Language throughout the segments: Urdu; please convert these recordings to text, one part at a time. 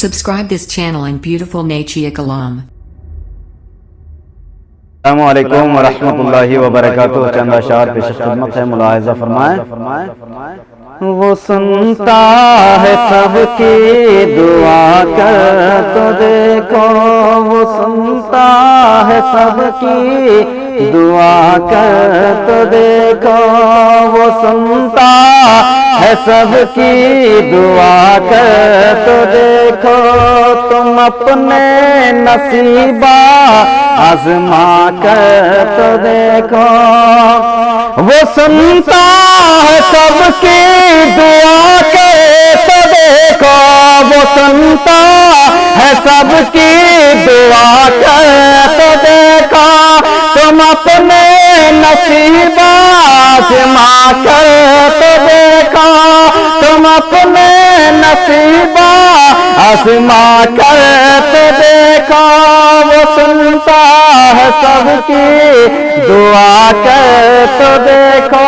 Subscribe this channel and beautiful nature Kalaam. السلام علیکم ورحمۃ اللہ وبرکاتہ. چند اشعار پیش خدمت ہے، ملاحظہ فرمائیں. وہ سنتا ہے سب کی دعا کر تو دیکھو، وہ سنتا ہے سب کی دعا کر تو دیکھو، وہ سنتا ہے سب کی دعا کر تو دیکھو. تم اپنے نصیبہ آزما کر تو دیکھو. وہ سنتا ہے سب کی دعا کر تو دیکھو، وہ سنتا ہے سب کی دعا کر تو دیکھو. تم اپنے نصیب آزما کر تو دیکھو، تم اپنے نصیب آزما کر تو دیکھو. وہ سنتا ہے سب کی دعا کر تو دیکھو.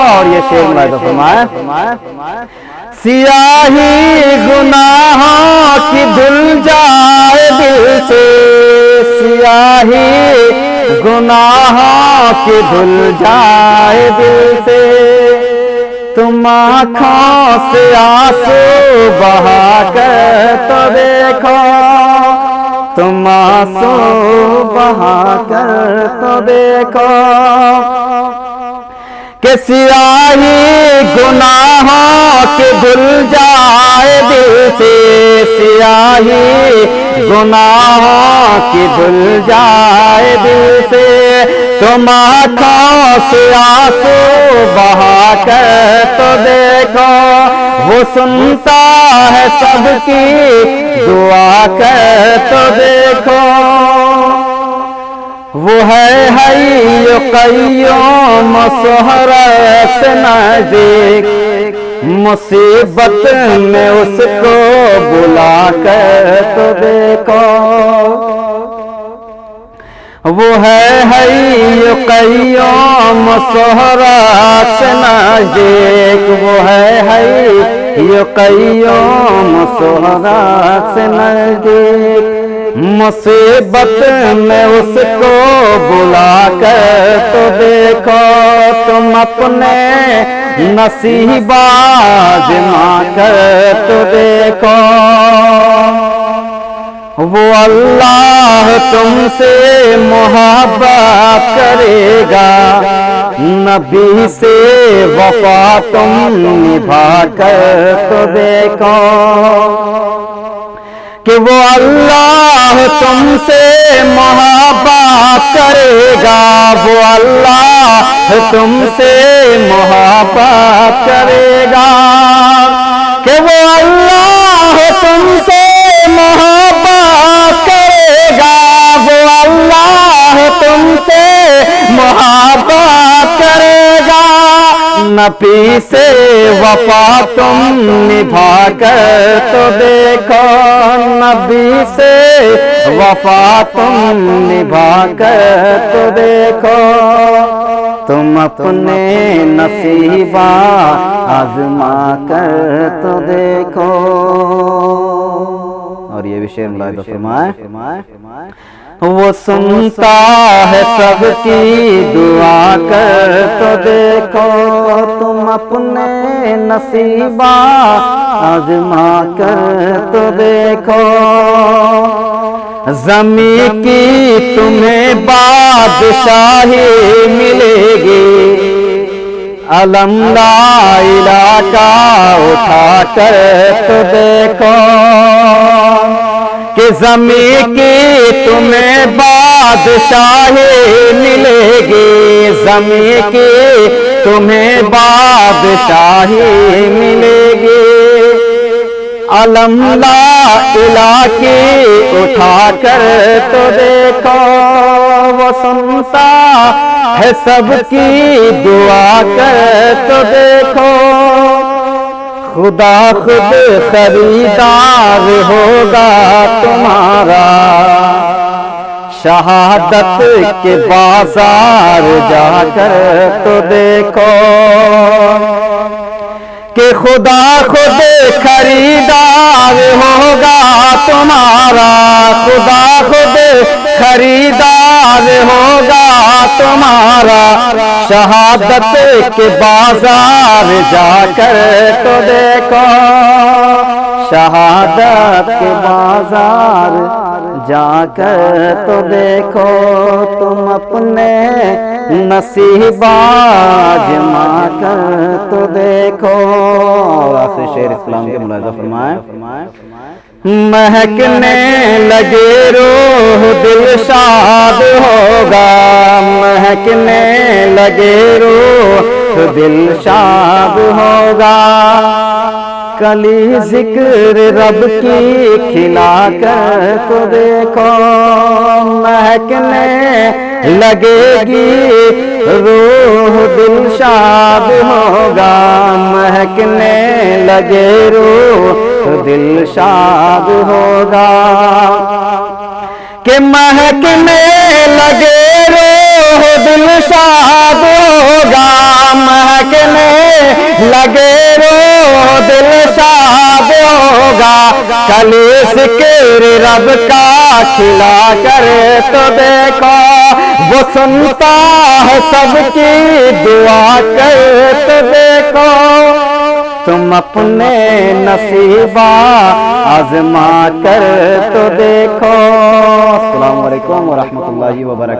اور یہ شعر ملاحظہ فرمائیں. سیاہی گناہوں کی دھل جائے دل سے، سیاہی گناہوں کی دھل جائے دل سے. تم آنکھوں سے آنسو بہا کر تو دیکھو، تم آنسو بہا کر تو دیکھو. کہ سیاہی گناہوں کے دھل جائے دل سے، سیاہی گناہوں کی دھل جائے دل سے. تم آنکھوں سے آنسو بہا کر تو دیکھو. وہ سنتا ہے سب کی دعا کر تو دیکھو. وہ ہے حی قیوم سہرت سے نزدیک، مصیبت میں اس کو بلا کر تو دیکھو. وہ ہے حی قیوم سہرت سے نزدیک، وہ ہے حی قیوم سہرت سے نزدیک. مصیبت میں اس کو بلا کر تو دیکھو. تم اپنے نصیب آزما کر تو دیکھو. وہ اللہ تم سے محبت کرے گا، نبی سے وفا تم نبھا کر تو دیکھو. کہ وہ اللہ تم سے محبت کرے گا، وہ اللہ تم سے محبت کرے گا. کہ وہ اللہ تم سے محبت کرے گا، وہ اللہ تم سے محبت کرے گا. نبی سے وفا تم نبھا کر تو دیکھو، نبی سے وفا تم نبھا کر تو دیکھو. تم اپنے نصیبہ آزما کر تو دیکھو. اور یہ بھی شعر ملاحظہ فرمائیں. وہ سنتا ہے سب کی دعا کر تو دیکھو، تم اپنے نصیبہ آزما کر تو دیکھو. زمین کی تمہیں بادشاہی ملے گی، علم لا الہ کا اٹھا کر تو دیکھو. کہ زمین کی تمہیں بادشاہی ملے گی، زمین کی تمہیں بادشاہی ملے گی. علم لا الہ کی اٹھا کر تو دیکھو. وہ سنتا ہے سب کی دعا کر تو دیکھو. خدا خود خریدار ہوگا تمہارا، شہادت کے بازار جا کر تو دیکھو. کہ خدا خود خریدار ہوگا خریدار ہوگا تمہارا، شہادت کے بازار جا کر تو دیکھو، شہادت کے بازار جا کر تو دیکھو، تم اپنے نصیب آزما کر تو دیکھو۔ اور آخری شعر اسلام کے ملاحظہ فرمائیں، مہکنے لگے روح دل شاد ہوگا، مہکنے لگے روح دل شاد ہوگا، کلی ذکر رب کی کھلا کر تو دیکھو، مہکنے لگے گی روح دل شاد ہوگا، مہکنے لگے روح دل شاد ہوگا، کہ مہکنے لگے روح دل شاد ہوگا، مہکنے لگے روح دل شاد ہوگا، کلی ذکر رب کا کھلا کر تو دیکھو، وہ سنتا ہے سب کی دعا کر تو دیکھو، تم اپنے نصیب آزما کر تو دیکھو۔ السلام علیکم ورحمۃ اللہ وبرکاتہ۔